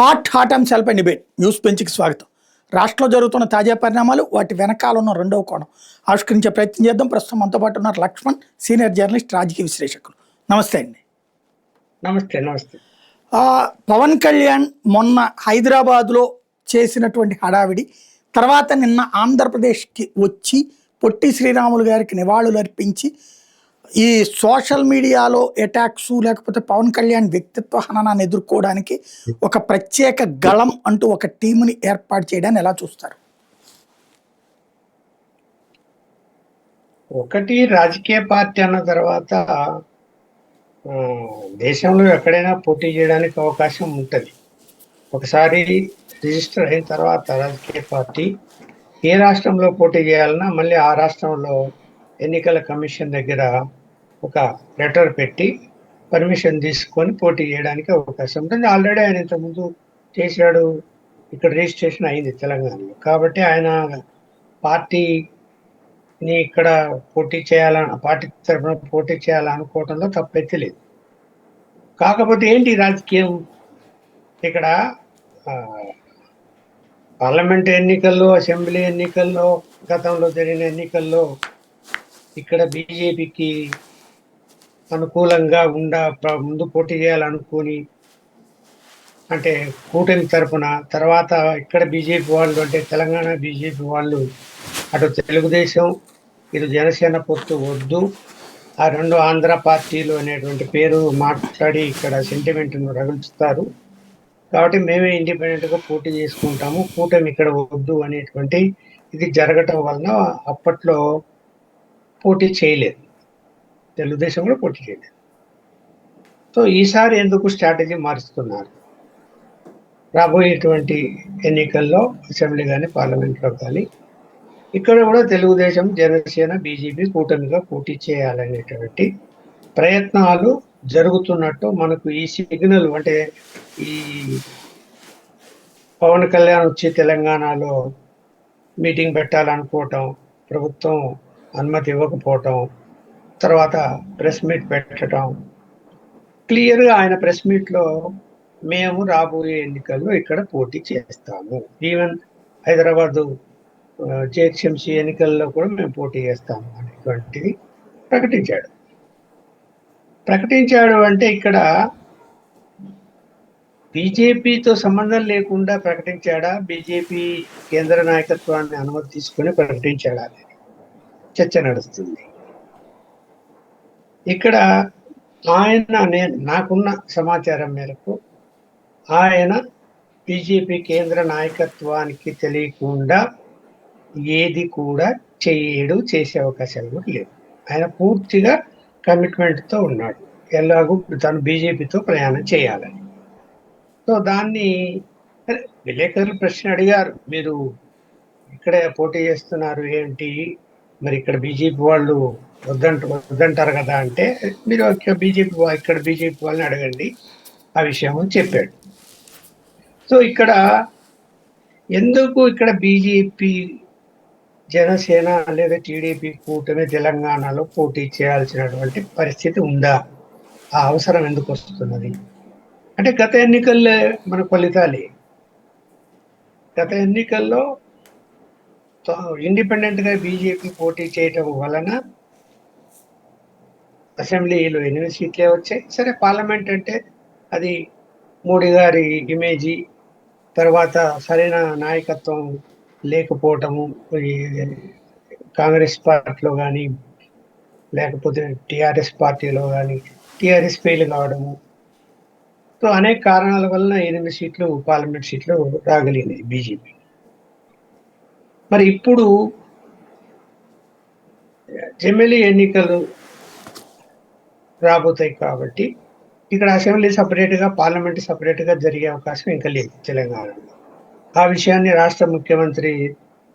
Hot అంశాలపై debate news బెంచ్కి స్వాగతం. రాష్ట్రంలో జరుగుతున్న తాజా పరిణామాలు, వాటి వెనకాల ఉన్న రెండవ కోణం ఆవిష్కరించే ప్రయత్నం చేద్దాం. ప్రస్తుతం మనతో పాటు ఉన్నారు లక్ష్మణ్, సీనియర్ జర్నలిస్ట్, రాజకీయ విశ్లేషకులు. నమస్తే అండి. నమస్తే. నమస్తే. పవన్ కళ్యాణ్ మొన్న హైదరాబాద్లో చేసినటువంటి హడావిడి తర్వాత నిన్న ఆంధ్రప్రదేశ్కి వచ్చి పొట్టి శ్రీరాములు గారికి నివాళులు అర్పించి ఈ సోషల్ మీడియాలో అటాక్స్ లేకపోతే పవన్ కళ్యాణ్ వ్యక్తిత్వ హననాన్ని ఎదుర్కోవడానికి ఒక ప్రత్యేక గళం అంటూ ఒక టీముని ఏర్పాటు చేయడాన్ని ఎలా చూస్తారు? ఒకటి, రాజకీయ పార్టీ అన్న తర్వాత దేశంలో ఎక్కడైనా పోటీ చేయడానికి అవకాశం ఉంటుంది. ఒకసారి రిజిస్టర్ అయిన తర్వాత రాజకీయ పార్టీ ఏ రాష్ట్రంలో పోటీ చేయాలన్నా మళ్ళీ ఆ రాష్ట్రంలో ఎన్నికల కమిషన్ దగ్గర ఒక లెటర్ పెట్టి పర్మిషన్ తీసుకొని పోటీ చేయడానికి అవకాశం ఉంటుంది. ఆల్రెడీ ఆయన ఇంతకుముందు చేశాడు, ఇక్కడ రిజిస్ట్రేషన్ అయింది తెలంగాణలో. కాబట్టి ఆయన పార్టీని ఇక్కడ పోటీ చేయాలని, పార్టీ తరఫున పోటీ చేయాలనుకోవడంలో తప్పైతే లేదు. కాకపోతే ఏంటి రాజకీయం, ఇక్కడ పార్లమెంట్ ఎన్నికల్లో, అసెంబ్లీ ఎన్నికల్లో, గతంలో జరిగిన ఎన్నికల్లో ఇక్కడ బీజేపీకి అనుకూలంగా ముందు పోటీ చేయాలనుకుని, అంటే కూటమి తరఫున, తర్వాత ఇక్కడ బీజేపీ వాళ్ళు, అంటే తెలంగాణ బీజేపీ వాళ్ళు అటు తెలుగుదేశం ఇటు జనసేన పొత్తు వద్దు, ఆ రెండు ఆంధ్ర పార్టీలు అనేటువంటి పేరు మాట్లాడి ఇక్కడ సెంటిమెంట్ను రగులుస్తారు. కాబట్టి మేమే ఇండిపెండెంట్గా పోటీ చేసుకుంటాము, కూటమి ఇక్కడ వద్దు అనేటువంటి ఇది జరగటం వలన అప్పట్లో పోటీ చేయలేదు, తెలుగుదేశం కూడా పోటీ చేయలేదు. సో ఈసారి ఎందుకు స్ట్రాటజీ మారుస్తున్నారు? రాబోయేటువంటి ఎన్నికల్లో అసెంబ్లీ కానీ పార్లమెంట్లో కానీ ఇక్కడ కూడా తెలుగుదేశం, జనసేన, బీజేపీ కూటమిగా పోటీ చేయాలనేటువంటి ప్రయత్నాలు జరుగుతున్నట్టు మనకు ఈ సిగ్నల్, అంటే ఈ పవన్ కళ్యాణ్ వచ్చి తెలంగాణలో మీటింగ్ పెట్టాలనుకోవటం, ప్రభుత్వం అనుమతి ఇవ్వకపోవటం, తర్వాత ప్రెస్ మీట్ పెట్టడం, క్లియర్గా ఆయన ప్రెస్ మీట్లో మేము రాబోయే ఎన్నికల్లో ఇక్కడ పోటీ చేస్తాము, ఈవెన్ హైదరాబాదు జిహెచ్ఎంసీ ఎన్నికల్లో కూడా మేము పోటీ చేస్తాము అనేటువంటిది ప్రకటించాడు. అంటే ఇక్కడ బీజేపీతో సంబంధం లేకుండా ప్రకటించాడా, బీజేపీ కేంద్ర నాయకత్వాన్ని అనుమతి తీసుకుని ప్రకటించాడా అనేది చర్చ నడుస్తుంది. ఇక్కడ నాకున్న సమాచారం మేరకు ఆయన బీజేపీ కేంద్ర నాయకత్వానికి తెలియకుండా ఏది కూడా చేసే అవకాశాలు కూడా లేవు. ఆయన పూర్తిగా కమిట్మెంట్తో ఉన్నాడు, ఎలాగూ తను బీజేపీతో ప్రయాణం చేయాలని. సో దాన్ని విలేకరులు ప్రశ్న అడిగారు, మీరు ఇక్కడే పోటీ చేస్తున్నారు ఏంటి, మరి ఇక్కడ బీజేపీ వాళ్ళు వద్దంటారు కదా అంటే, మీరు ఇక్కడ బీజేపీ వాళ్ళని అడగండి ఆ విషయం అని చెప్పాడు. సో ఇక్కడ ఎందుకు ఇక్కడ బీజేపీ, జనసేన లేదా టీడీపీ కూటమి తెలంగాణలో పోటీ చేయాల్సినటువంటి పరిస్థితి ఉందా, ఆ అవసరం ఎందుకు వస్తున్నది అంటే, గత ఎన్నికల్లో మన ఫలితాలే. గత ఎన్నికల్లో ఇండిపెండెంట్గా బీజేపీ పోటీ చేయటం వలన అసెంబ్లీలో 8 సీట్లే వచ్చాయి. సరే, పార్లమెంట్ అంటే అది మోడీ గారి ఇమేజీ, తర్వాత సరైన నాయకత్వం లేకపోవటము, కాంగ్రెస్ పార్టీలో కానీ లేకపోతే టీఆర్ఎస్ పార్టీలో కానీ టీఆర్ఎస్ ఫెయిల్ కావడము, సో అనేక కారణాల వలన 8 సీట్లు పార్లమెంట్ సీట్లు రాగలిగినాయి బీజేపీ. మరి ఇప్పుడు జమిలీ ఎన్నికలు రాబోతాయి కాబట్టి ఇక్కడ అసెంబ్లీ సపరేట్గా, పార్లమెంట్ సపరేట్గా జరిగే అవకాశం ఇంకా లేదు తెలంగాణలో. ఆ విషయాన్ని రాష్ట్ర ముఖ్యమంత్రి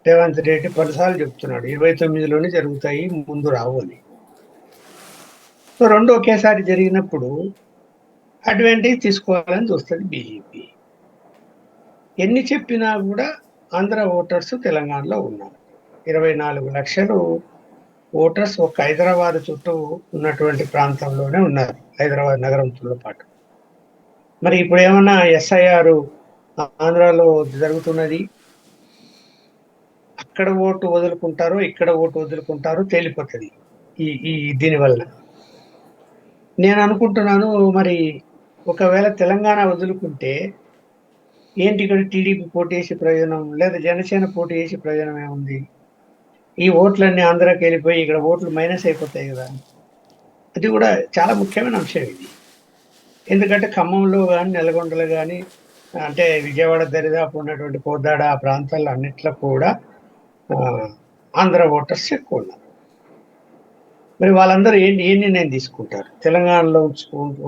రేవంత్ రెడ్డి పలుసార్లు చెప్తున్నాడు, 29లోనే జరుగుతాయి, ముందు రావు అని. సో రెండు ఒకేసారి జరిగినప్పుడు అడ్వాంటేజ్ తీసుకోవాలని చూస్తుంది బీజేపీ. ఎన్ని చెప్పినా కూడా ఆంధ్ర ఓటర్స్ తెలంగాణలో ఉన్నారు, 24 లక్షలు ఓటర్స్ ఒక హైదరాబాద్ చుట్టూ ఉన్నటువంటి ప్రాంతంలోనే ఉన్నారు, హైదరాబాద్ నగరంతో పాటు. మరి ఇప్పుడు ఏమన్నా ఎస్ఐఆర్ ఆంధ్రాలో జరుగుతున్నది. అక్కడ ఓటు వదులుకుంటారో, ఇక్కడ ఓటు వదులుకుంటారో తేలిపోతది. ఈ ఈ దీని వల్ల. నేను అనుకుంటున్నాను మరి ఒకవేళ తెలంగాణ వదులుకుంటే ఏంటి ఇక్కడ టీడీపీ పోటీ చేసే ప్రయోజనం లేదా జనసేన పోటీ చేసే ప్రయోజనం ఏముంది? ఈ ఓట్లన్నీ ఆంధ్రాకి వెళ్ళిపోయి ఇక్కడ ఓట్లు మైనస్ అయిపోతాయి కదా! అది కూడా చాలా ముఖ్యమైన అంశం ఇది. ఎందుకంటే ఖమ్మంలో గాని, నల్గొండలో గాని అంటే విజయవాడ దరిదాపు ఉన్నటువంటి కోదాడ ఆ ప్రాంతాల్లో అన్నిట్లో కూడా ఆంధ్ర ఓటర్స్ ఎక్కువ ఉన్నారు. మరి వాళ్ళందరూ ఏ నిర్ణయం తీసుకుంటారు? తెలంగాణలో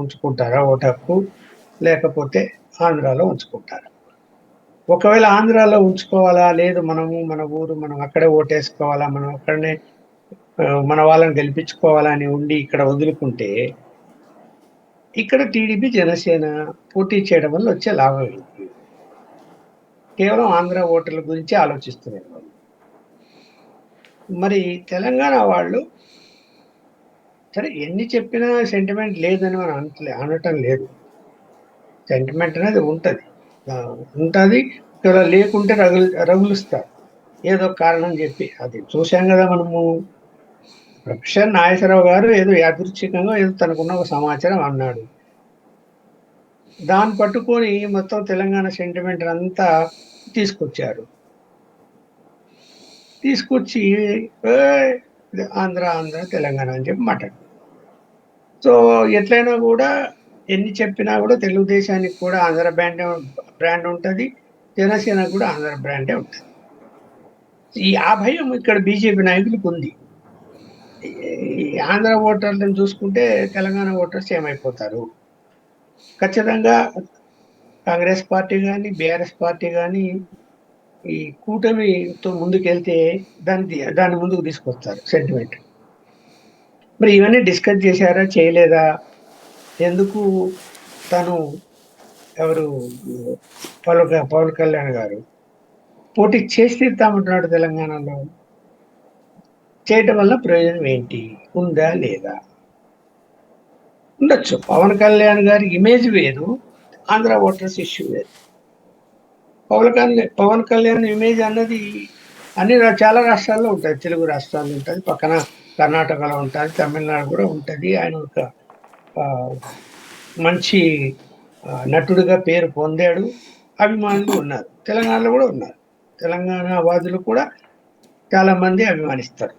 ఉంచుకుంటారా ఓటు హక్కు? లేకపోతే ఆంధ్రాలో ఉంచుకుంటారా? ఒకవేళ ఆంధ్రాలో ఉంచుకోవాలా? లేదు మనము మన ఊరు మనం అక్కడే ఓటేసుకోవాలా? మనం అక్కడనే మన వాళ్ళని గెలిపించుకోవాలా అని ఉండి ఇక్కడ వదులుకుంటే ఇక్కడ టీడీపీ, జనసేన పోటీ చేయడం వల్ల వచ్చే లాభం ఏంటి? కేవలం ఆంధ్ర ఓటర్ల గురించి ఆలోచిస్తున్నారు వాళ్ళు. మరి తెలంగాణ వాళ్ళు సరే ఎన్ని చెప్పినా సెంటిమెంట్ లేదని మనం అనటం లేదు. సెంటిమెంట్ అనేది ఉంటది. ఉంటది. ఇక్కడ లేకుంటే రగులుస్తారు. ఏదో కారణం చెప్పి. అది చూసాం కదా మనము. ప్రొఫెసర్ నాగేశ్వరరావు గారు ఏదో యాదృచ్ఛికంగా ఏదో తనకున్న ఒక సమాచారం అన్నాడు. దాన్ని పట్టుకొని మొత్తం తెలంగాణ సెంటిమెంట్ అంతా తీసుకొచ్చారు. తీసుకొచ్చి ఆంధ్ర ఆంధ్ర తెలంగాణ అని చెప్పి మాట్లాడు. సో ఎట్లయినా కూడా ఎన్ని చెప్పినా కూడా తెలుగుదేశానికి కూడా ఆంధ్ర బ్రాండ్ ఉంటుంది, జనసేన కూడా ఆంధ్ర బ్రాండే ఉంటుంది. ఆ భయం ఇక్కడ బీజేపీ నాయకులకు ఉంది. ఆంధ్ర ఓటర్లను చూసుకుంటే తెలంగాణ ఓటర్స్ ఏమైపోతారు? ఖచ్చితంగా కాంగ్రెస్ పార్టీ కానీ, బీఆర్ఎస్ పార్టీ కానీ ఈ కూటమితో ముందుకెళ్తే దాన్ని ముందుకు తీసుకొస్తారు సెంటిమెంట్. మరి ఇవన్నీ డిస్కస్ చేశారా, చేయలేదా? ఎందుకు తను ఎవరు పవన్ కళ్యాణ్ గారు పోటీ చేసి తీర్తామంటున్నాడు తెలంగాణలో? చేయటం వల్ల ప్రయోజనం ఏంటి? ఉందా లేదా? ఉండొచ్చు. పవన్ కళ్యాణ్ గారి ఇమేజ్ వేరు, ఆంధ్ర ఓటర్స్ ఇష్యూ వేరు. పవన్ కళ్యాణ్ ఇమేజ్ అన్నది చాలా రాష్ట్రాల్లో ఉంటుంది. తెలుగు రాష్ట్రాల్లో ఉంటుంది, పక్కన కర్ణాటకలో ఉంటుంది, తమిళనాడు కూడా ఉంటుంది. ఆయన ఒక మంచి నటుడిగా పేరు పొందాడు. అభిమానులు ఉన్నారు, తెలంగాణలో కూడా ఉన్నారు. తెలంగాణ వాదులు కూడా చాలా మంది అభిమానిస్తారు.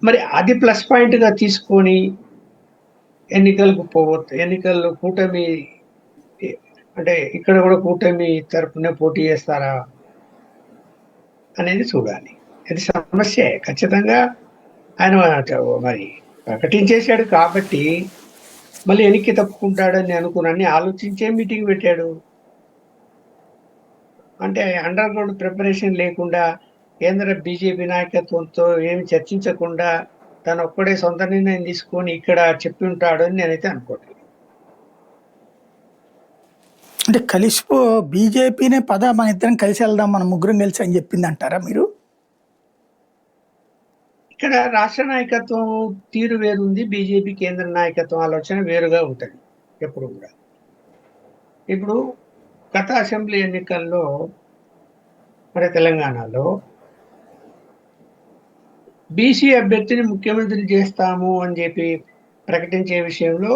మరి అది ప్లస్ పాయింట్గా తీసుకొని ఎన్నికల్లో కూటమి అంటే ఇక్కడ కూడా కూటమి తరపునే పోటీ చేస్తారా అనేది చూడాలి. అది సమస్య ఖచ్చితంగా. ఆయన మరి ప్రకటించేశాడు కాబట్టి మళ్ళీ వెనక్కి తప్పుకుంటాడని అనుకున్నాన్ని ఆలోచించే మీటింగ్ పెట్టాడు. అంటే అండర్ గ్రౌండ్ ప్రిపరేషన్ లేకుండా కేంద్ర బీజేపీ నాయకత్వంతో ఏమి చర్చించకుండా తను ఒక్కడే సొంత నిర్ణయం తీసుకొని ఇక్కడ చెప్పి ఉంటాడు అని నేనైతే అనుకోవట్లేదు. అంటే బీజేపీనే మన ఇద్దరం కలిసి వెళ్దాం, మన ముగ్గురం కలిసి అని చెప్పింది అంటారా మీరు? ఇక్కడ రాష్ట్ర నాయకత్వం తీరు వేరుంది, బీజేపీ కేంద్ర నాయకత్వం ఆలోచన వేరుగా ఉంటుంది ఎప్పుడు కూడా. ఇప్పుడు గత అసెంబ్లీ ఎన్నికల్లో మరి తెలంగాణలో బీసీ అభ్యర్థిని ముఖ్యమంత్రి చేస్తాము అని చెప్పి ప్రకటించే విషయంలో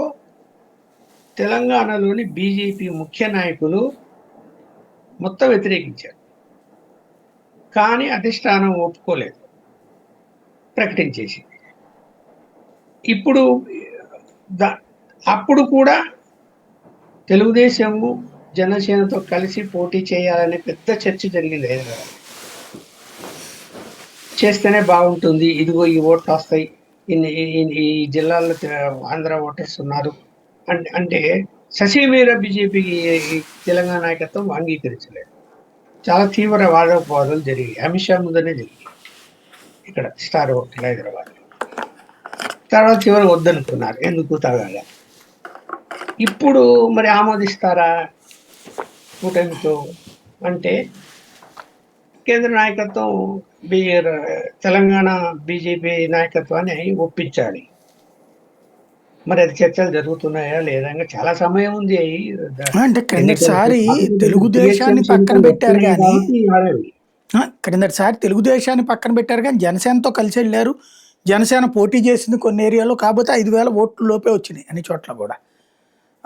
తెలంగాణలోని బీజేపీ ముఖ్య నాయకులు మొత్తం వ్యతిరేకించారు. కానీ అధిష్టానం ఒప్పుకోలేదు, ప్రకటించేసింది. ఇప్పుడు అప్పుడు కూడా తెలుగుదేశము జనసేనతో కలిసి పోటీ చేయాలనే పెద్ద చర్చ జరిగింది హైదరాబాద్. చేస్తేనే బాగుంటుంది, ఇదిగో ఈ ఓట్లు వస్తాయి, ఈ జిల్లాల్లో ఆంధ్ర ఓటర్స్ ఉన్నారు అంటే ససీమీర బీజేపీకి తెలంగాణ నాయకత్వం అంగీకరించలేదు. చాలా తీవ్ర వాదోపవాదాలు జరిగాయి. అమిత్ షా ముందనే జరిగాయి ఇక్కడ స్టార్ హోటల్ హైదరాబాద్. తర్వాత చివరి వద్దనుకున్నారు, ఎందుకు తగాల. ఇప్పుడు మరి ఆమోదిస్తారా కూటమితో అంటే కేంద్ర నాయకత్వం తెలంగాణ బీజేపీ నాయకత్వాన్ని ఒప్పించాలి. మరి అది చర్చలు జరుగుతున్నాయా లేదా? ఇంకా చాలా సమయం ఉంది. అంటే ఎన్నికలకు క్రిందటిసారి తెలుగుదేశాన్ని జిహెచ్ఎంసీ పక్కన ఎన్నికలు పెట్టారు వస్తున్నాయి కానీ కాబట్టి ఆడాలి. క్రిందటిసారి తెలుగుదేశాన్ని పక్కన పెట్టారు కానీ జనసేనతో కలిసి వెళ్ళారు. జనసేన పోటీ చేసింది కొన్ని ఏరియాలో, కాకపోతే 5,000 ఓట్ల లోపే వచ్చినాయి అన్ని చోట్ల కూడా.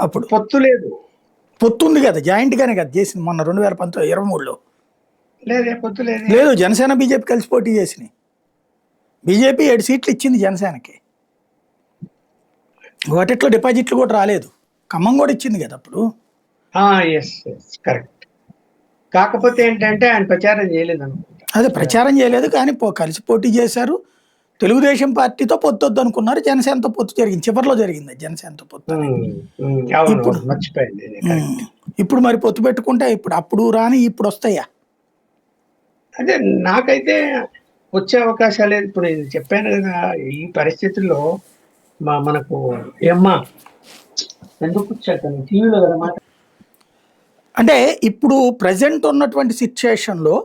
అప్పుడు పొత్తు లేదు. పొత్తుంది కదా, జాయింట్ గానే కదా చేసింది మొన్న 2019 23లో. లేదే, పొత్తు లేదే. లేదు, జనసేన బీజేపీ కలిసి పోటీ చేసినాయి. బీజేపీ 7 సీట్లు ఇచ్చింది జనసేనకి. వాటిట్లో డిపాజిట్లు కూడా రాలేదు. ఖమ్మం కూడా ఇచ్చింది కదా అప్పుడు. Yes correct. కాకపోతే ఏంటంటే ఆయన ప్రచారం చేయలేదు అనుకుంటా. అదే ప్రచారం చేయలేదు కానీ కలిసి పోటీ చేశారు. తెలుగుదేశం పార్టీతో పొత్తు వద్దు అనుకున్నారు, జనసేనతో పొత్తు జరిగింది. చివరిలో జరిగింది జనసేనతో పొత్తు అనేది. అవును, ఇప్పుడు మర్చిపోయింది ఇది, correct. ఇప్పుడు మరి పొత్తు పెట్టుకుంటే అప్పుడు రాని ఇప్పుడు వస్తాయా? అదే నాకైతే వచ్చే అవకాశాలు లేదు. ఇప్పుడు నేను చెప్పాను కదా, ఈ పరిస్థితుల్లో మనకు ఏమ్మా ఎందుకు వచ్చాక టీవీలో కదా మాట. అంటే ఇప్పుడు ప్రజెంట్ ఉన్నటువంటి సిచ్యుయేషన్లో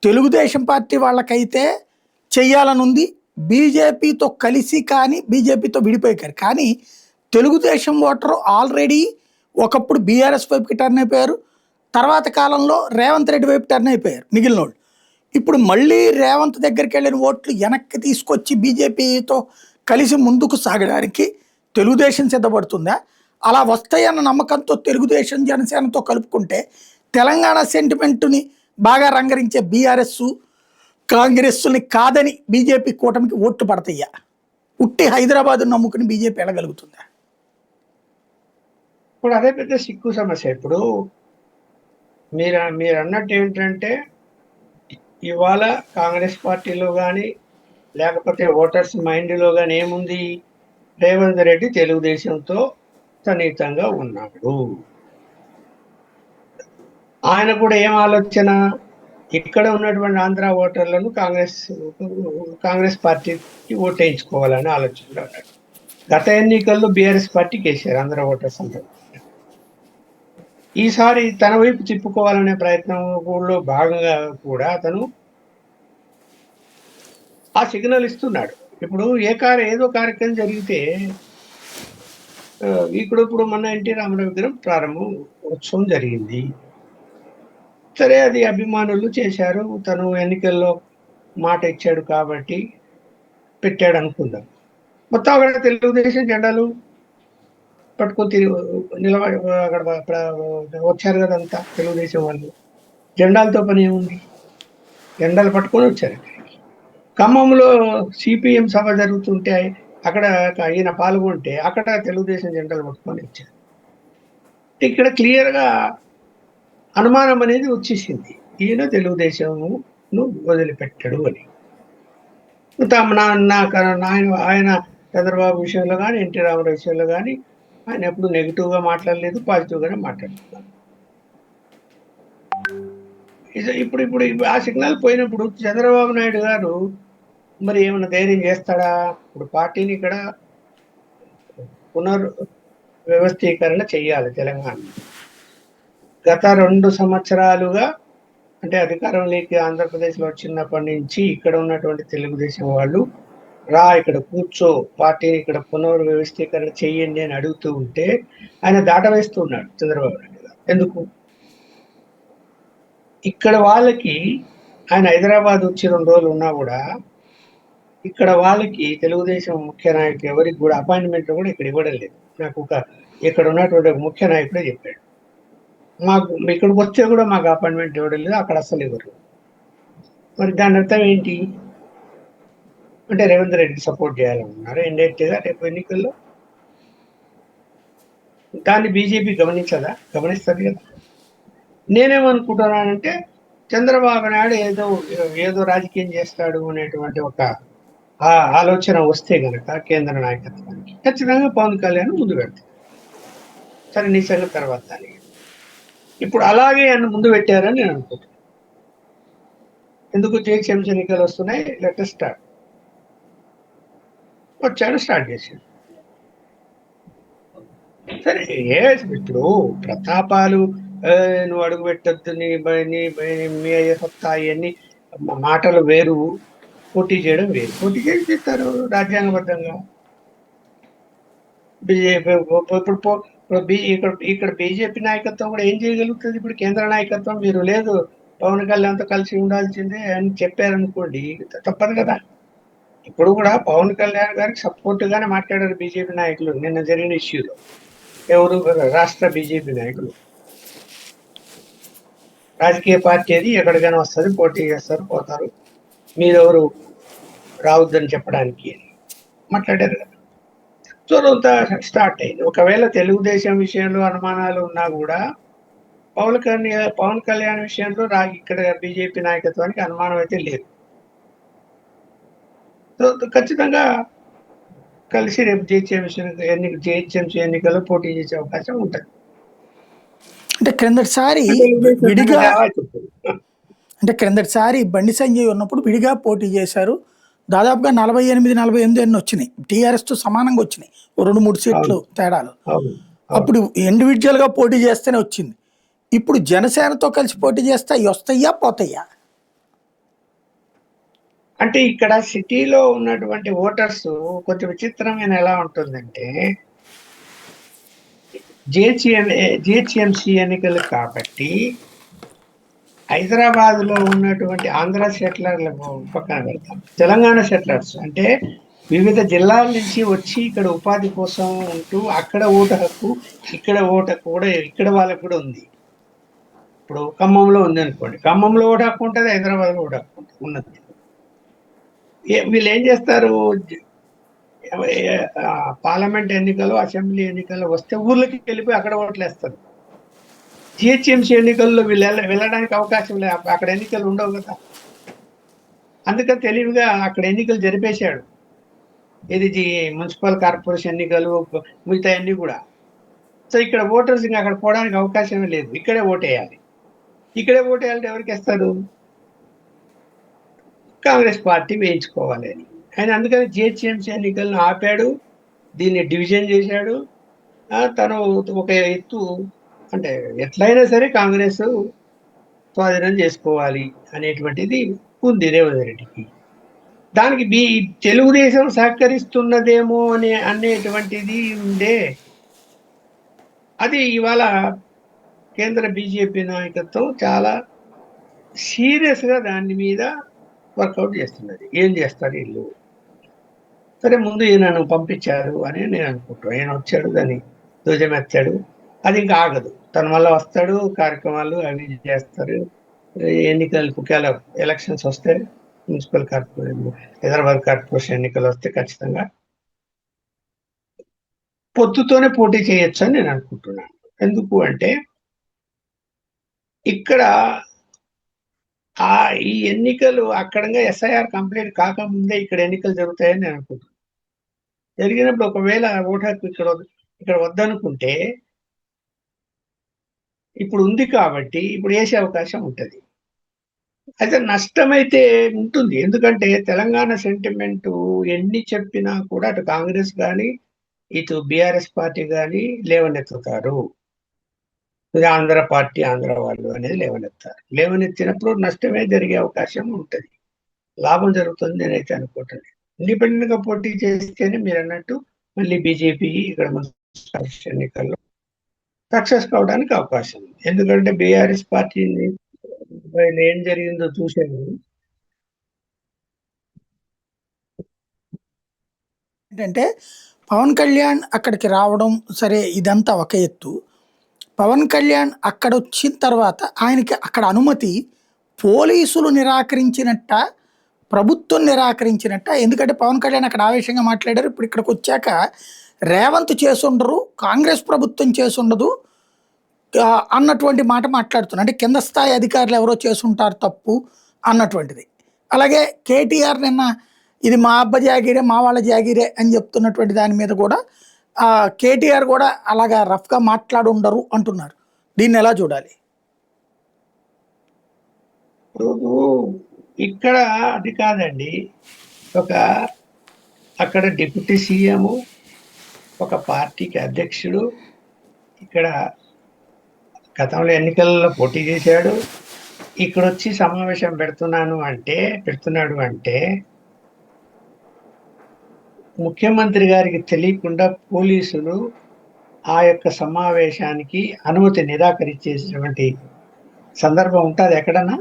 తెలుగుదేశం పార్టీ వాళ్ళకైతే చెయ్యాలని ఉంది, బీజేపీతో కలిసి కానీ బీజేపీతో విడిపోయారు. కానీ తెలుగుదేశం ఓటరు ఆల్రెడీ ఒకప్పుడు బీఆర్ఎస్ వైపుకి టర్న్ అయిపోయారు, తర్వాత కాలంలో రేవంత్ రెడ్డి వైపు టర్న్ అయిపోయారు మిగిలిన వాళ్ళు. ఇప్పుడు మళ్ళీ రేవంత్ దగ్గరికి వెళ్ళిన ఓట్లు వెనక్కి తీసుకొచ్చి బీజేపీతో కలిసి ముందుకు సాగడానికి తెలుగుదేశం సిద్ధపడుతుందా? అలా వస్తాయన్న నమ్మకంతో తెలుగుదేశం జనసేనతో కలుపుకుంటే తెలంగాణ సెంటిమెంట్ని బాగా రంగరించే బీఆర్ఎస్ కాంగ్రెస్ని కాదని బీజేపీ కూటమికి ఓట్లు పడతాయా? ఉట్టి హైదరాబాద్ నమ్ముకుని బీజేపీ వెళ్ళగలుగుతుందా? ఇప్పుడు అదే పెద్ద సిక్కు సమస్య. ఇప్పుడు మీరు అన్నట్టు ఏంటంటే ఇవాళ కాంగ్రెస్ పార్టీలో కానీ లేకపోతే ఓటర్స్ మైండ్లో కానీ ఏముంది, రేవంత్ రెడ్డి తెలుగుదేశంతో సన్నిహితంగా ఉన్నాడు. ఆయన కూడా ఏం ఆలోచన, ఇక్కడ ఉన్నటువంటి ఆంధ్ర ఓటర్లను కాంగ్రెస్ పార్టీకి ఓటేయించుకోవాలని ఆలోచనలో ఉన్నాడు. గత ఎన్నికల్లో బీఆర్ఎస్ పార్టీకి వేసారు ఆంధ్ర ఓటర్స్ అందరూ. ఈసారి తన వైపు తిప్పుకోవాలనే ప్రయత్నంలో భాగంగా కూడా అతను ఆ సిగ్నల్ ఇస్తున్నాడు. ఇప్పుడు ఏదో కార్యక్రమం జరిగితే ఇప్పుడు మన ఎన్టీ రామారావు విగ్రహం ప్రారంభం ఉత్సవం జరిగింది. సరే, అది అభిమానులు చేశారు, తను ఎన్నికల్లో మాట ఇచ్చాడు కాబట్టి పెట్టాడు అనుకుందాం. మొత్తం అక్కడ తెలుగుదేశం జెండాలు పట్టుకొని నిలబడి అక్కడ వచ్చారు కదా అంతా తెలుగుదేశం వాళ్ళు. జెండాలతో పని ఏముంది, జెండాలు పట్టుకొని వచ్చారు. ఖమ్మంలో సిపిఎం సభ జరుగుతుంటే అక్కడ ఈయన పాల్గొంటే అక్కడ తెలుగుదేశం జెండాలు పట్టుకొని వచ్చారు. ఇక్కడ క్లియర్గా అనుమానం అనేది వచ్చేసింది, ఈయన తెలుగుదేశంను వదిలిపెట్టాడు అని. ఆయన చంద్రబాబు విషయంలో కానీ ఎన్టీ రామారావు విషయంలో కానీ ఆయన ఎప్పుడు నెగిటివ్గా మాట్లాడలేదు, పాజిటివ్గానే మాట్లాడుతున్నారు. ఇప్పుడు ఆ సిగ్నల్ పోయినప్పుడు చంద్రబాబు నాయుడు గారు మరి ఏమైనా ధైర్యం చేస్తాడా? ఇప్పుడు పార్టీని ఇక్కడ పునర్వ్యవస్థీకరణ చెయ్యాలి తెలంగాణ. గత 2 సంవత్సరాలుగా అంటే అధికారంలోకి ఆంధ్రప్రదేశ్లో వచ్చినప్పటి నుంచి ఇక్కడ ఉన్నటువంటి తెలుగుదేశం వాళ్ళు ఇక్కడ కూర్చో, పార్టీని ఇక్కడ పునర్వ్యవస్థీకరణ చెయ్యండి అని అడుగుతూ ఉంటే ఆయన దాటవేస్తూ ఉన్నాడు చంద్రబాబు నాయుడు గారు. ఎందుకు? ఇక్కడ వాళ్ళకి ఆయన హైదరాబాద్ వచ్చి 2 రోజులు ఉన్నా కూడా ఇక్కడ వాళ్ళకి తెలుగుదేశం ముఖ్య నాయకులు ఎవరికి కూడా అపాయింట్మెంట్ కూడా ఇక్కడ ఇవ్వడం లేదు. నాకు ఇక్కడ ఉన్నటువంటి ఒక ముఖ్య నాయకుడే చెప్పాడు, మాకు ఇక్కడికి వస్తే కూడా మాకు అపాయింట్మెంట్ ఇవ్వడం లేదు, అక్కడ అసలు ఇవ్వరు. మరి దాని అర్థం ఏంటి అంటే రేవంత్ రెడ్డికి సపోర్ట్ చేయాలనుకున్నారు ఇండైరెక్ట్గా రేపు ఎన్నికల్లో. దాన్ని బీజేపీ గమనించదా? గమనిస్తుంది కదా. నేనేమనుకుంటున్నానంటే చంద్రబాబు నాయుడు ఏదో రాజకీయం చేస్తాడు అనేటువంటి ఒక ఆలోచన వస్తే గనక కేంద్ర నాయకత్వానికి ఖచ్చితంగా పవన్ కళ్యాణ్ ముందు పెడతారు. సరే, నీ సంగతి తర్వాత అని. ఇప్పుడు అలాగే ఆయన ముందు పెట్టారని నేను అనుకుంటున్నాను. ఎందుకు జిహెచ్ఎంసీ ఎన్నికలు వస్తున్నాయి, లెట్ స్టార్ట్. వచ్చాడు, స్టార్ట్ చేశాడు. సరే, ఇప్పుడు ప్రతాపాలు నువ్వు అడుగు పెట్టద్దు, మీ అయ్యే సత్తా ఇవన్నీ మాటలు వేరు, పోటీ చేయడం వేరు. పోటీ చేసి చేస్తారు రాజ్యాంగబద్ధంగా. బీజేపీ ఇక్కడ బీజేపీ నాయకత్వం కూడా ఏం చేయగలుగుతుంది? ఇప్పుడు కేంద్ర నాయకత్వం మీరు లేదు, పవన్ కళ్యాణ్తో కలిసి ఉండాల్సిందే అని చెప్పారనుకోండి, తప్పదు కదా. ఇప్పుడు కూడా పవన్ కళ్యాణ్ గారికి సపోర్ట్ గానే మాట్లాడారు బీజేపీ నాయకులు నిన్న జరిగిన ఇష్యూలో. ఎవరు? రాష్ట్ర బీజేపీ నాయకులు. రాజకీయ పార్టీ అది ఎక్కడికైనా వస్తుంది, పోటీ చేస్తారు, పోతారు, మీరెవరు రావద్దని చెప్పడానికి అని మాట్లాడారు కదా. సో అంతా స్టార్ట్ అయింది. ఒకవేళ తెలుగుదేశం విషయంలో అనుమానాలు ఉన్నా కూడా పవన్ కళ్యాణ్ విషయంలో ఇక్కడ బీజేపీ నాయకత్వానికి అనుమానం అయితే లేదు. సో ఖచ్చితంగా కలిసి రేపు జిహెచ్ఎంసీ ఎన్నికల్లో పోటీ చేసే అవకాశం ఉంటుంది. అంటే క్రిందటిసారి విడిగా బండి సంజయ్ ఉన్నప్పుడు విడిగా పోటీ చేశారు. దాదాపుగా 48 ఎన్ని వచ్చినాయి, టీఆర్ఎస్తో సమానంగా వచ్చినాయి, 2-3 సీట్లు తేడాలు. అప్పుడు ఇండివిజువల్గా పోటీ చేస్తేనే వచ్చింది. ఇప్పుడు జనసేనతో కలిసి పోటీ చేస్తే అవి వస్తాయా పోతాయా? అంటే ఇక్కడ సిటీలో ఉన్నటువంటి ఓటర్స్ కొంచెం విచిత్రమైన ఎలా ఉంటుందంటే, జిహెచ్ఎంసీ ఎన్నికలు కాబట్టి హైదరాబాద్ లో ఉన్నటువంటి ఆంధ్ర సెటిలర్ల పక్కన పెడతాం, తెలంగాణ సెటిలర్స్ అంటే వివిధ జిల్లాల నుంచి వచ్చి ఇక్కడ ఉపాధి కోసం ఉంటూ అక్కడ ఓటు హక్కు, ఇక్కడ ఓటు హక్కు కూడా ఇక్కడ వాళ్ళకు కూడా ఉంది. ఇప్పుడు ఖమ్మంలో ఉంది అనుకోండి, ఖమ్మంలో ఓటు హక్కు ఉంటుంది, హైదరాబాద్లో ఓటు హక్కు ఉంటుంది, ఉన్నది. వీళ్ళు ఏం చేస్తారు? పార్లమెంట్ ఎన్నికలు, అసెంబ్లీ ఎన్నికలు వస్తే ఊర్లకి వెళ్ళిపోయి అక్కడ ఓట్లు వేస్తారు. జిహెచ్ఎంసీ ఎన్నికల్లో వెళ్ళడానికి అవకాశం లేదు, అక్కడ ఎన్నికలు ఉండవు కదా. అందుకని తెలివిగా అక్కడ ఎన్నికలు జరిపేశాడు. ఇది మున్సిపల్ కార్పొరేషన్ ఎన్నికలు, మిగతా అన్ని కూడా. సో ఇక్కడ ఓటర్స్ ఇంకా అక్కడ పోవడానికి అవకాశమే లేదు, ఇక్కడే ఓటేయాలి. ఇక్కడే ఓటేయాలంటే ఎవరికి వేస్తారు? కాంగ్రెస్ పార్టీ వేయించుకోవాలి అని ఆయన. అందుకని జిహెచ్ఎంసీ ఎన్నికలను ఆపాడు, దీన్ని డివిజన్ చేశాడు. తను ఒక ఎత్తు అంటే ఎట్లయినా సరే కాంగ్రెస్ స్వాధీనం చేసుకోవాలి అనేటువంటిది ఉంది రేవంత్ రెడ్డికి. దానికి తెలుగుదేశం సహకరిస్తున్నదేమో అనేటువంటిది ఉండే. అది ఇవాళ కేంద్ర బీజేపీ నాయకత్వం చాలా సీరియస్గా దాని మీద వర్కౌట్ చేస్తున్నది. ఏం చేస్తారు వీళ్ళు? సరే, ముందు ఈయనను పంపించారు అని నేను అనుకుంటున్నాను. ఈయన వచ్చాడు, దాన్ని ధ్వజమెత్తాడు, అది ఇంకా ఆగదు. తన వల్ల వస్తాడు, కార్యక్రమాలు అవి చేస్తారు. ఎన్నికలు ఎలక్షన్స్ వస్తే, మున్సిపల్ కార్పొరేషన్, హైదరాబాద్ కార్పొరేషన్ ఎన్నికలు వస్తే ఖచ్చితంగా పొత్తుతోనే పోటీ చేయొచ్చు అని నేను అనుకుంటున్నాను. ఎందుకు అంటే ఇక్కడ ఈ ఎన్నికలు అక్కడంగా ఎస్ఐఆర్ కంప్లీట్ కాకముందే ఇక్కడ ఎన్నికలు జరుగుతాయని నేను అనుకుంటున్నాను. జరిగినప్పుడు ఒకవేళ ఓటు హక్కు ఇక్కడ వద్దనుకుంటే, ఇప్పుడు ఉంది కాబట్టి ఇప్పుడు వేసే అవకాశం ఉంటుంది. అయితే నష్టమైతే ఉంటుంది, ఎందుకంటే తెలంగాణ సెంటిమెంట్ ఎన్ని చెప్పినా కూడా అటు కాంగ్రెస్ కానీ ఇటు బీఆర్ఎస్ పార్టీ కానీ లేవనెత్తుతారు. ఆంధ్ర పార్టీ, ఆంధ్ర వాళ్ళు అనేది లేవనెత్తారు. లేవనెత్తినప్పుడు నష్టమే జరిగే అవకాశం ఉంటుంది, లాభం జరుగుతుంది నేనైతే అనుకుంటాను. ఇండిపెండెంట్ గా పోటీ చేస్తేనే మీరు అన్నట్టు మళ్ళీ బీజేపీ ఇక్కడ ఎన్నికల్లో సక్సెస్ కావడానికి అవకాశం ఉంది. ఎందుకంటే బీఆర్ఎస్ పార్టీని ఏం జరిగిందో చూసాను. ఏంటంటే పవన్ కళ్యాణ్ అక్కడికి రావడం సరే, ఇదంతా ఒక ఎత్తు. పవన్ కళ్యాణ్ అక్కడ వచ్చిన తర్వాత ఆయనకి అక్కడ అనుమతి పోలీసులు నిరాకరించినట్ట, ప్రభుత్వం నిరాకరించినట్ట? ఎందుకంటే పవన్ కళ్యాణ్ అక్కడ ఆవేశంగా మాట్లాడారు, ఇప్పుడు ఇక్కడికి వచ్చాక రేవంత్ చేసుండరు, కాంగ్రెస్ ప్రభుత్వం చేసుండదు అన్నటువంటి మాట మాట్లాడుతున్నారు. అంటే కింద స్థాయి అధికారులు ఎవరో చేసుంటారు తప్పు అన్నటువంటిది. అలాగే కేటీఆర్ నిన్న ఇది మా అబ్బ జాగిరే, మా వాళ్ళ జాగిరే అని చెప్తున్నటువంటి దాని మీద కూడా కేటీఆర్ కూడా అలాగా రఫ్గా మాట్లాడి ఉండరు అంటున్నారు. దీన్ని ఎలా చూడాలి? ఇక్కడ అది కాదండి, అక్కడ డిప్యూటీ సీఎం, ఒక పార్టీకి అధ్యక్షుడు, ఇక్కడ గతంలో ఎన్నికల్లో పోటీ చేశాడు, ఇక్కడ వచ్చి సమావేశం పెడుతున్నాడు అంటే ముఖ్యమంత్రి గారికి తెలియకుండా పోలీసులు ఆ యొక్క సమావేశానికి అనుమతి నిరాకరించేసినటువంటి సందర్భం ఉంటుంది ఎక్కడన్నా?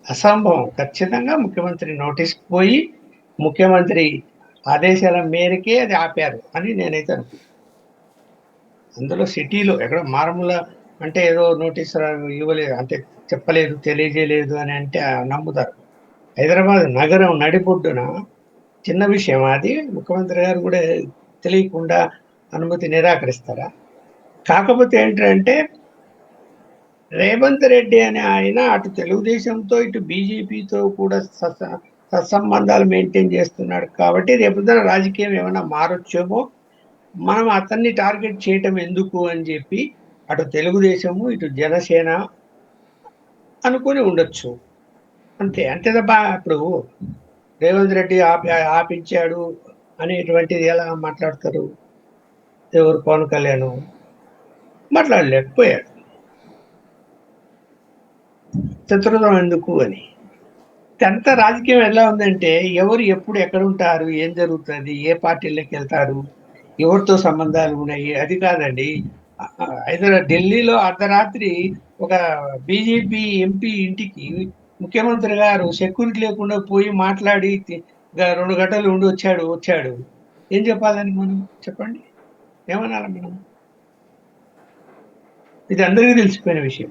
అసంభవం. ఖచ్చితంగా ముఖ్యమంత్రి నోటీస్‌కి పోయి, ముఖ్యమంత్రి ఆదేశాల మేరకే అది ఆపారు అని నేనైతే అనుకుంటున్నాను. అందులో సిటీలో ఎక్కడో మారుమూల అంటే ఏదో నోటీస్ ఇవ్వలేదు, అంటే చెప్పలేదు, తెలియజేయలేదు అని అంటే నమ్ముతారు. హైదరాబాద్ నగరం నడిబొడ్డున చిన్న విషయమా అది? ముఖ్యమంత్రి గారు కూడా తెలియకుండా అనుమతి నిరాకరిస్తారా? కాకపోతే ఏంటంటే రేవంత్ రెడ్డి అనే ఆయన అటు తెలుగుదేశంతో ఇటు బీజేపీతో కూడా సత్సంబంధాలు మెయింటైన్ చేస్తున్నాడు కాబట్టి రేపొద్దున రాజకీయం ఏమైనా మారొచ్చేమో, మనం అతన్ని టార్గెట్ చేయటం ఎందుకు అని చెప్పి అటు తెలుగుదేశము ఇటు జనసేన అనుకుని ఉండొచ్చు. అంతే. అంతే తప్ప ఇప్పుడు రేవంత్ రెడ్డి ఆపించాడు అనేటువంటిది ఎలా మాట్లాడతారు? ఎవరు? పవన్ కళ్యాణ్ మాట్లాడలేకపోయాడు. చతురతం ఎందుకు అని. అంత రాజకీయం ఎలా ఉందంటే ఎవరు ఎప్పుడు ఎక్కడ ఉంటారు, ఏం జరుగుతుంది, ఏ పార్టీలోకి వెళ్తారు, ఎవరితో సంబంధాలు ఉన్నాయి, అది కాదండి. ఢిల్లీలో అర్ధరాత్రి ఒక బీజేపీ ఎంపీ ఇంటికి ముఖ్యమంత్రి గారు సెక్యూరిటీ లేకుండా పోయి మాట్లాడి 2 గంటలు ఉండి వచ్చాడు. ఏం చెప్పాలని మనం? చెప్పండి, ఏమనాలి మనం? ఇది అందరికీ తెలిసిపోయిన విషయం.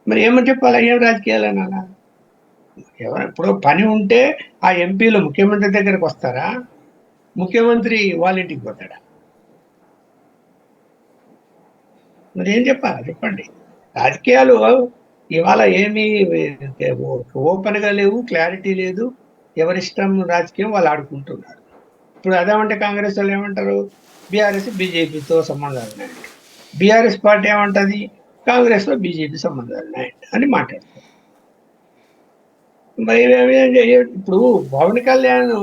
మరి ఏమని చెప్పాలా? ఏం రాజకీయాలు అనాలా? ఇప్పుడు పని ఉంటే ఆ ఎంపీలు ముఖ్యమంత్రి దగ్గరకు వస్తారా? ముఖ్యమంత్రి వాళ్ళ ఇంటికి పోతాడా? మరి ఏం చెప్పాలి చెప్పండి? రాజకీయాలు ఇవాళ ఏమీ ఓపెన్గా లేవు, క్లారిటీ లేదు. ఎవరిష్టం రాజకీయం వాళ్ళు ఆడుకుంటున్నారు. ఇప్పుడు అదేమంటే కాంగ్రెస్ వాళ్ళు ఏమంటారు? బీఆర్ఎస్ బీజేపీతో సంబంధాలు ఉన్నాయండి. బీఆర్ఎస్ పార్టీ ఏమంటది? కాంగ్రెస్లో బీజేపీ సంబంధాలు ఉన్నాయండి అని మాట్లాడతారు. మరి ఇప్పుడు పవన్ కళ్యాణ్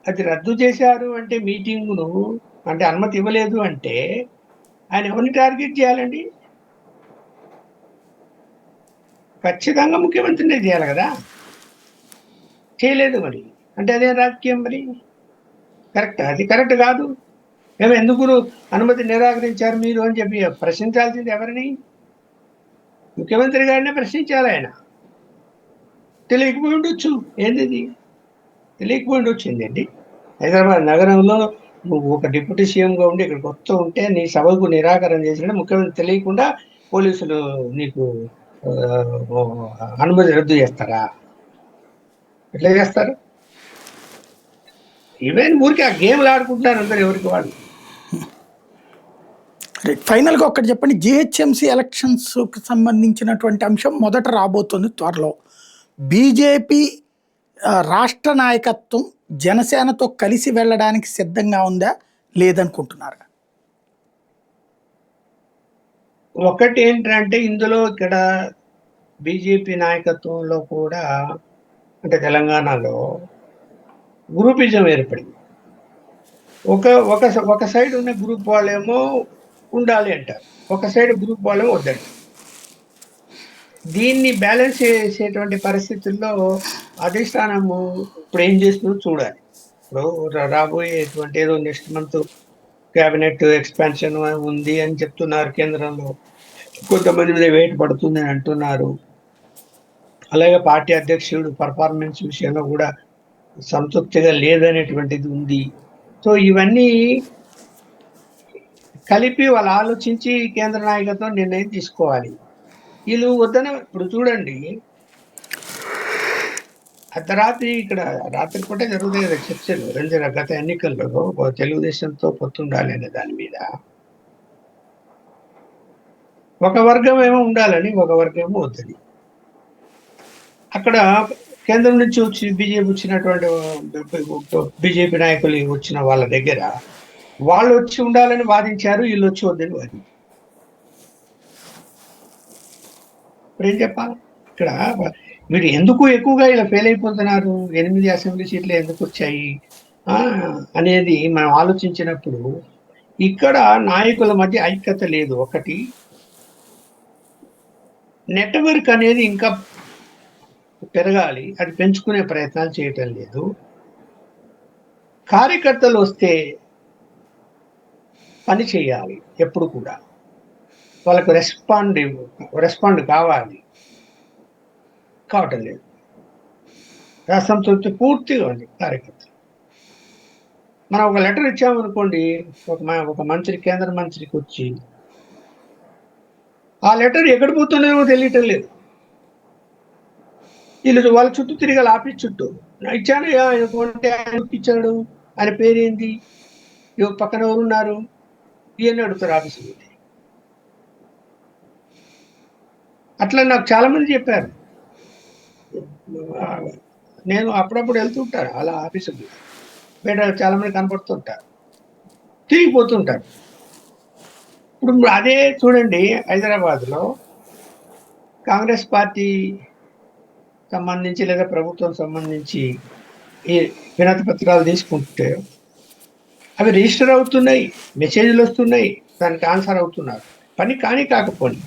అది రద్దు చేశారు అంటే మీటింగును, అంటే అనుమతి ఇవ్వలేదు అంటే ఆయన ఎవరిని టార్గెట్ చేయాలండి? ఖచ్చితంగా ముఖ్యమంత్రినే చేయాలి కదా. చేయలేదు మరి అంటే అదే రాజకీయం. మరి కరెక్ట్? అది కరెక్ట్ కాదు. మేము ఎందుకు అనుమతి నిరాకరించారు మీరు అని చెప్పి ప్రశ్నించాల్సింది ఎవరిని? ముఖ్యమంత్రి గారినే ప్రశ్నించాలి. ఆయన తెలియకపోయి ఉండొచ్చు. ఏంది తెలియకపోయి ఉండొచ్చిందండి. హైదరాబాద్ నగరంలో నువ్వు ఒక డిప్యూటీ సీఎంగా ఉండి ఇక్కడికి వస్తూ ఉంటే నీ సభకు నిరాకరణ చేసిన ముఖ్యమంత్రి తెలియకుండా పోలీసులు నీకు అనుమతి రద్దు చేస్తారా? ఎట్లా చేస్తారు? ఈవెన్ ఊరికి ఆ గేమ్లు ఆడుకుంటున్నారు అందరు ఎవరికి వాళ్ళు. ఫైనల్గా ఒక్కటి చెప్పండి, జిహెచ్ఎంసీ ఎలక్షన్స్కి సంబంధించినటువంటి అంశం మొదట రాబోతుంది త్వరలో. బీజేపీ రాష్ట్ర నాయకత్వం జనసేనతో కలిసి వెళ్ళడానికి సిద్ధంగా ఉందా లేదనుకుంటున్నారా? ఒకటి ఏంటంటే ఇందులో ఇక్కడ బీజేపీ నాయకత్వంలో కూడా అంటే తెలంగాణలో గ్రూపిజం ఏర్పడింది. ఒక సైడ్ ఉన్న గ్రూప్ వాళ్ళేమో ఉండాలి అంటారు, ఒక సైడ్ గ్రూప్ వాళ్ళేమో వద్దంటారు. దీన్ని బ్యాలెన్స్ చేసేటువంటి పరిస్థితుల్లో అధిష్టానము ఇప్పుడు ఏం చేస్తుందో చూడాలి. ఇప్పుడు రాబోయేటువంటి ఏదో నెక్స్ట్ మంత్ క్యాబినెట్ ఎక్స్పాన్షన్ ఉంది అని చెప్తున్నారు కేంద్రంలో. కొంతమంది మీద వెయిట్ పడుతుంది అని అంటున్నారు. అలాగే పార్టీ అధ్యక్షుడు పర్ఫార్మెన్స్ విషయంలో కూడా సంతృప్తిగా లేదనేటువంటిది ఉంది. సో ఇవన్నీ కలిపి వాళ్ళు ఆలోచించి కేంద్ర నాయకత్వం నిర్ణయం తీసుకోవాలి. వీళ్ళు వద్దనే ఇప్పుడు చూడండి, అర్ధరాత్రి ఇక్కడ రాత్రి పూట జరుగుతాయి కదా చర్చలు. గత ఎన్నికల్లో తెలుగుదేశంతో పొత్తుండాలి అనే దాని మీద ఒక వర్గం ఏమో ఉండాలని, ఒక వర్గం ఏమో వద్దని. అక్కడ కేంద్రం నుంచి వచ్చి బీజేపీ వచ్చినటువంటి బీజేపీ నాయకులు వచ్చిన వాళ్ళ దగ్గర వాళ్ళు వచ్చి ఉండాలని వాదించారు, వీళ్ళు వచ్చి వద్దని వాదించారు. ఇప్పుడు ఏం చెప్పాలి ఇక్కడ? మీరు ఎందుకు ఎక్కువగా ఇలా ఫెయిల్ అయిపోతున్నారు, 8 అసెంబ్లీ సీట్లు ఎందుకు వచ్చాయి అనేది మనం ఆలోచించినప్పుడు ఇక్కడ నాయకుల మధ్య ఐక్యత లేదు. ఒకటి, నెట్వర్క్ అనేది ఇంకా పెరగాలి, అది పెంచుకునే ప్రయత్నాలు చేయటం లేదు. కార్యకర్తలు వస్తే పని చేయాలి ఎప్పుడు కూడా, వాళ్ళకు రెస్పాండ్ కావాలి, కావటం లేదు. అసంతృప్తి పూర్తిగా ఉంది కార్యకర్తలు. మనం ఒక లెటర్ ఇచ్చామనుకోండి ఒక మంత్రి, కేంద్ర మంత్రికి వచ్చి, ఆ లెటర్ ఎక్కడ పోతున్నాయో తెలియటం లేదు. వీళ్ళు వాళ్ళ చుట్టూ తిరగాలి, ఆఫీస్ చుట్టూ. ఇచ్చాను అనుకుంటే ఆయన ఇచ్చాడు, ఆయన పేరేంటి, పక్కన ఎవరు ఉన్నారు, ఇవన్నీ అడుగుతారు ఆఫీసులో. అట్లా నాకు చాలా మంది చెప్పారు. నేను అప్పుడప్పుడు వెళ్తుంటాను అలా ఆఫీసుకి, బయట చాలా మంది కనపడుతుంటారు, తిరిగిపోతుంటారు. ఇప్పుడు అదే చూడండి, హైదరాబాద్లో కాంగ్రెస్ పార్టీ సంబంధించి లేదా ప్రభుత్వం సంబంధించి ఈ వినతి పత్రాలు తీసుకుంటే అవి రిజిస్టర్ అవుతున్నాయి, మెసేజ్లు వస్తున్నాయి, దానికి ఆన్సర్ అవుతున్నారు, పని కాకపోయి.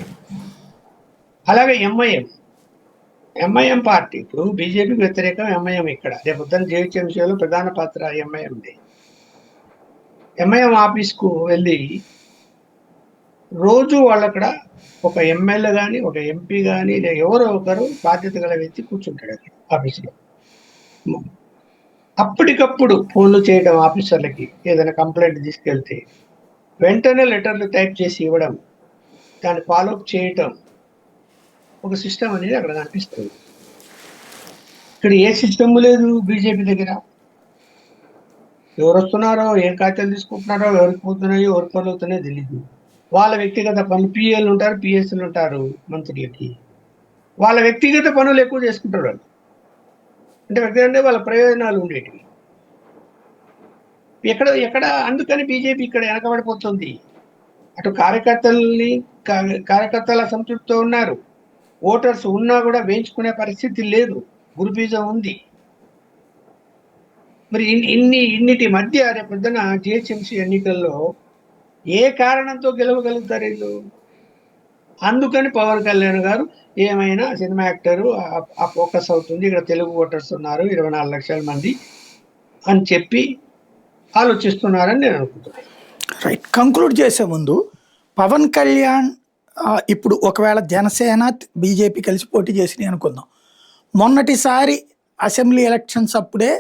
అలాగే ఎంఐఎం పార్టీ, ఇప్పుడు బీజేపీకి వ్యతిరేకం ఎంఐఎం. ఇక్కడ రేపొద్దున జీహెచ్ఎంసీలో ప్రధాన పాత్ర ఎంఐఎంది. ఎంఐఎం ఆఫీస్కు వెళ్ళి రోజు వాళ్ళక్కడ ఒక ఎమ్మెల్యే కానీ, ఒక ఎంపీ కానీ, ఎవరో ఒకరు బాధ్యత గల వ్యక్తి కూర్చుంటాడు అక్కడ ఆఫీసులో. అప్పటికప్పుడు ఫోన్లు చేయడం ఆఫీసర్లకి, ఏదైనా కంప్లైంట్ తీసుకెళ్తే వెంటనే లెటర్లు టైప్ చేసి ఇవ్వడం, దాన్ని ఫాలోఅప్ చేయటం, ఒక సిస్టమ్ అనేది అక్కడ కనిపిస్తుంది. ఇక్కడ ఏ సిస్టమ్ లేదు బీజేపీ దగ్గర. ఎవరు వస్తున్నారో, ఏం కాగితాలు తీసుకుంటున్నారో, ఎవరికి పోతున్నాయో, ఎవరికి పనులు అవుతున్నాయో తెలియదు. వాళ్ళ వ్యక్తిగత పనులు, పిఎల్ ఉంటారు, పిఎస్లు ఉంటారు మంత్రులకి, వాళ్ళ వ్యక్తిగత పనులు ఎక్కువ చేసుకుంటారు వాళ్ళు. అంటే వాళ్ళ ప్రయోజనాలు ఉండేటివి. ఎక్కడ అందుకని బీజేపీ ఇక్కడ వెనకబడిపోతుంది. అటు కార్యకర్తల అసంతృప్తితో ఉన్నారు, ఓటర్స్ ఉన్నా కూడా వేయించుకునే పరిస్థితి లేదు, గురుబీజం ఉంది. మరి ఇన్నిటి మధ్య రేపొద్దున జిహెచ్ఎంసీ ఎన్నికల్లో ఏ కారణంతో గెలవగలుగుతారు వీళ్ళు? అందుకని పవన్ కళ్యాణ్ గారు ఏమైనా సినిమా యాక్టరు, ఆ ఫోకస్ అవుతుంది, ఇక్కడ తెలుగు ఓటర్స్ ఉన్నారు 24 లక్షల మంది అని చెప్పి ఆలోచిస్తున్నారని నేను అనుకుంటున్నాను. రైట్, కంక్లూడ్ చేసే ముందు పవన్ కళ్యాణ్ ఇప్పుడు ఒకవేళ జనసేన బీజేపీ కలిసి పోటీ చేసినాయి అనుకుందాం. మొన్నటిసారి అసెంబ్లీ ఎలక్షన్స్ అప్పుడే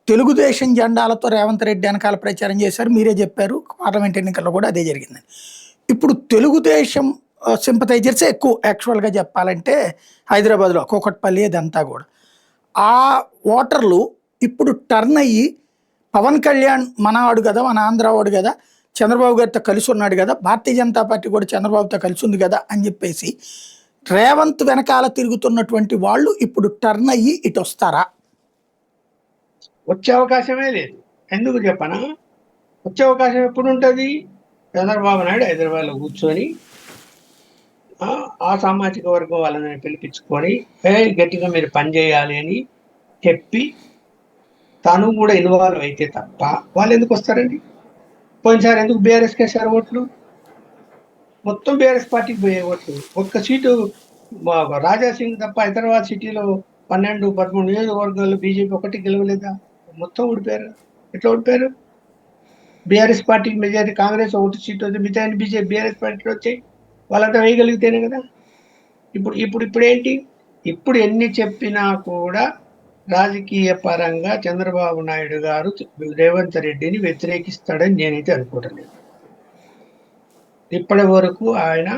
తెలుగుదేశం జెండాలతో రేవంత్ రెడ్డి వెనకాల ప్రచారం చేశారు, మీరే చెప్పారు. పార్లమెంట్ ఎన్నికల్లో కూడా అదే జరిగిందని. ఇప్పుడు తెలుగుదేశం సింపథైజర్స్ ఎక్కువ యాక్చువల్గా చెప్పాలంటే హైదరాబాద్లో కూకట్పల్లి అదంతా కూడా. ఆ ఓటర్లు ఇప్పుడు టర్న్ అయ్యి పవన్ కళ్యాణ్ మనవాడు కదా, మన ఆంధ్రావాడు కదా, చంద్రబాబు గారితో కలిసి ఉన్నాడు కదా, భారతీయ జనతా పార్టీ కూడా చంద్రబాబుతో కలిసి ఉంది కదా అని చెప్పేసి రేవంత్ వెనకాల తిరుగుతున్నటువంటి వాళ్ళు ఇప్పుడు టర్న్ అయ్యి ఇటు వస్తారా? వచ్చే అవకాశమే లేదు. ఎందుకు చెప్పనా? వచ్చే అవకాశం ఎప్పుడు ఉంటుంది? చంద్రబాబు నాయుడు హైదరాబాద్లో కూర్చొని ఆ సామాజిక వర్గం వాళ్ళని పిలిపించుకొని గట్టిగా మీరు పనిచేయాలి అని చెప్పి తను కూడా ఇన్వాల్వ్ అయితే తప్ప వాళ్ళు ఎందుకు వస్తారండి? పోయినసారి ఎందుకు బీఆర్ఎస్కి వేశారు ఓట్లు? మొత్తం బీఆర్ఎస్ పార్టీకి పోయే ఓట్లు. ఒక్క సీటు రాజాసింగ్ తప్ప హైదరాబాద్ సిటీలో 12-13 నియోజకవర్గాల్లో బీజేపీ ఒకటి గెలవలేదా? మొత్తం ఓడిపోయారు. ఎట్లా ఓడిపోయారు? బీఆర్ఎస్ పార్టీకి మెజారిటీ, కాంగ్రెస్ ఒకటి సీట్ వచ్చి మిగతా బీఆర్ఎస్ పార్టీలో వచ్చాయి. వాళ్ళంతా వేయగలిగితేనే కదా. ఇప్పుడు ఏంటి? ఇప్పుడు ఎన్ని చెప్పినా కూడా రాజకీయ పరంగా చంద్రబాబు నాయుడు గారు రేవంత్ రెడ్డిని వ్యతిరేకిస్తాడని నేనైతే అనుకోవటం లేదు. ఇప్పటి వరకు ఆయన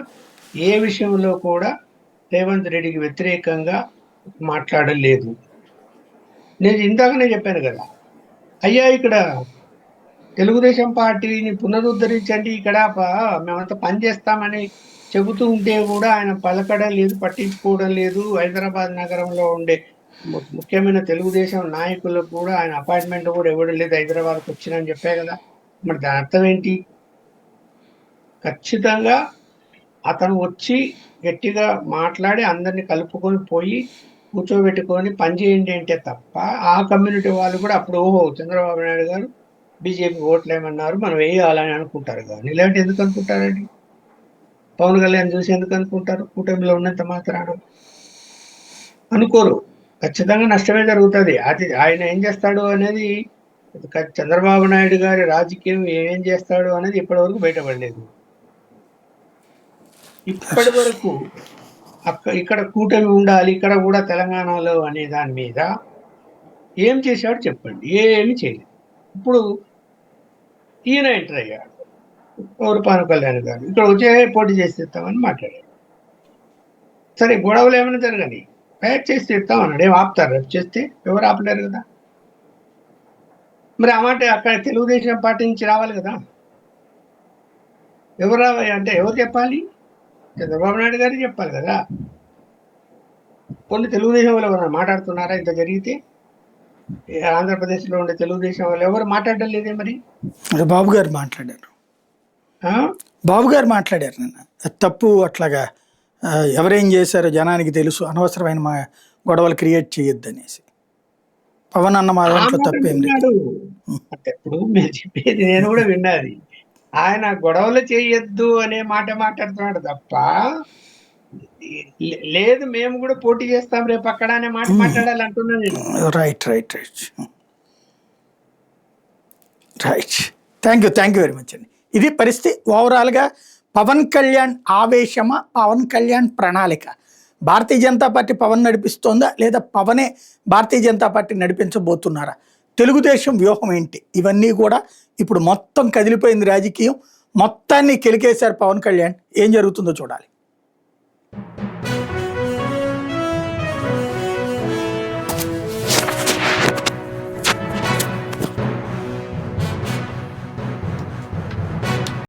ఏ విషయంలో కూడా రేవంత్ రెడ్డికి వ్యతిరేకంగా మాట్లాడలేదు. నేను ఇందాకనే చెప్పాను కదా, అయ్యా ఇక్కడ తెలుగుదేశం పార్టీని పునరుద్ధరించండి, ఇక్కడ మేమంతా పనిచేస్తామని చెబుతూ ఉంటే కూడా ఆయన పలకడం లేదు, పట్టించుకోవడం లేదు. హైదరాబాద్ నగరంలో ఉండే ముఖ్యమైన తెలుగుదేశం నాయకులకు కూడా ఆయన అపాయింట్మెంట్ కూడా ఇవ్వడం లేదు, హైదరాబాద్కి వచ్చినని చెప్పే కదా. మరి దాని అర్థం ఏంటి? ఖచ్చితంగా అతను వచ్చి గట్టిగా మాట్లాడి అందరినీ కలుపుకొని పోయి కూర్చోబెట్టుకొని పనిచేయండి అంటే తప్ప ఆ కమ్యూనిటీ వాళ్ళు కూడా అప్పుడు ఓహో చంద్రబాబు నాయుడు గారు బీజేపీ ఓట్లు ఏమన్నారు, మనం వేయాలని అనుకుంటారు. కానీ ఇలాంటి ఎందుకు అనుకుంటారండి? పవన్ కళ్యాణ్ చూసి ఎందుకు అనుకుంటారు? కూటమిలో ఉన్నంత మాత్రాన అనుకోరు. ఖచ్చితంగా నష్టమే జరుగుతుంది. అది ఆయన ఏం చేస్తాడు అనేది చంద్రబాబు నాయుడు గారి రాజకీయం ఏం చేస్తాడు అనేది ఇప్పటివరకు బయటపడలేదు. ఇప్పటి వరకు ఇక్కడ కూటమి ఉండాలి, ఇక్కడ కూడా తెలంగాణలో అనే దాని మీద ఏం చేశాడు చెప్పండి? ఏమి చేయలేదు. ఇప్పుడు ఈయన ఎంటర్ అయ్యాడు, ఎవరు పవన్ కళ్యాణ్ గారు. ఇక్కడ వచ్చే పోటీ చేసి తెస్తామని మాట్లాడాడు. సరే, గొడవలు ఏమైనా జరగని తయారు చేసి తెస్తామన్నాడు. ఏం ఆపుతారు? రేపు చేస్తే ఎవరు ఆపలేరు కదా. మరి ఆ మాట అక్కడ తెలుగుదేశం పార్టీ నుంచి రావాలి కదా. ఎవరు రావాలి అంటే ఎవరు చెప్పాలి? చంద్రబాబు నాయుడు గారు చెప్పాలి కదా. కొన్ని తెలుగుదేశం వాళ్ళు ఎవరైనా మాట్లాడుతున్నారా ఇంత జరిగితే? ఆంధ్రప్రదేశ్లో ఉండే తెలుగుదేశం వాళ్ళు ఎవరు మాట్లాడడం లేదే మరి. బాబు గారు మాట్లాడారు, బాబు గారు మాట్లాడారు నిన్న. తప్పు అట్లాగా ఎవరేం చేశారో జనానికి తెలుసు, అనవసరమైన మా గొడవలు క్రియేట్ చేయొద్దు అనేసి పవన్ అన్న మా దాంట్లో తప్పేం లేదు. అంటే ఇప్పుడు మీరు చెప్పేది నేను కూడా విన్నది. ఆయన గొడవలు చేయొద్దు అనే మాట మాట్లాడుతున్నాడు తప్ప, లేదు మేము కూడా పోటీ చేస్తాం రేపు అక్కడ అనే మాట మాట్లాడాలి అంటున్నా నేను. Right right right right. Thank you very much అండి. ఇది పరిస్థితి. ఓవరాల్గా పవన్ కళ్యాణ్ ఆవేశమా, పవన్ కళ్యాణ్ ప్రణాళిక, భారతీయ జనతా పార్టీ పవన్ నడిపిస్తోందా లేదా పవనే భారతీయ జనతా పార్టీ నడిపించబోతున్నారా, తెలుగుదేశం వ్యూహం ఏంటి, ఇవన్నీ కూడా ఇప్పుడు మొత్తం కదిలిపోయింది రాజకీయం. మొత్తాన్ని కెలికేశారు పవన్ కళ్యాణ్. ఏం జరుగుతుందో చూడాలి.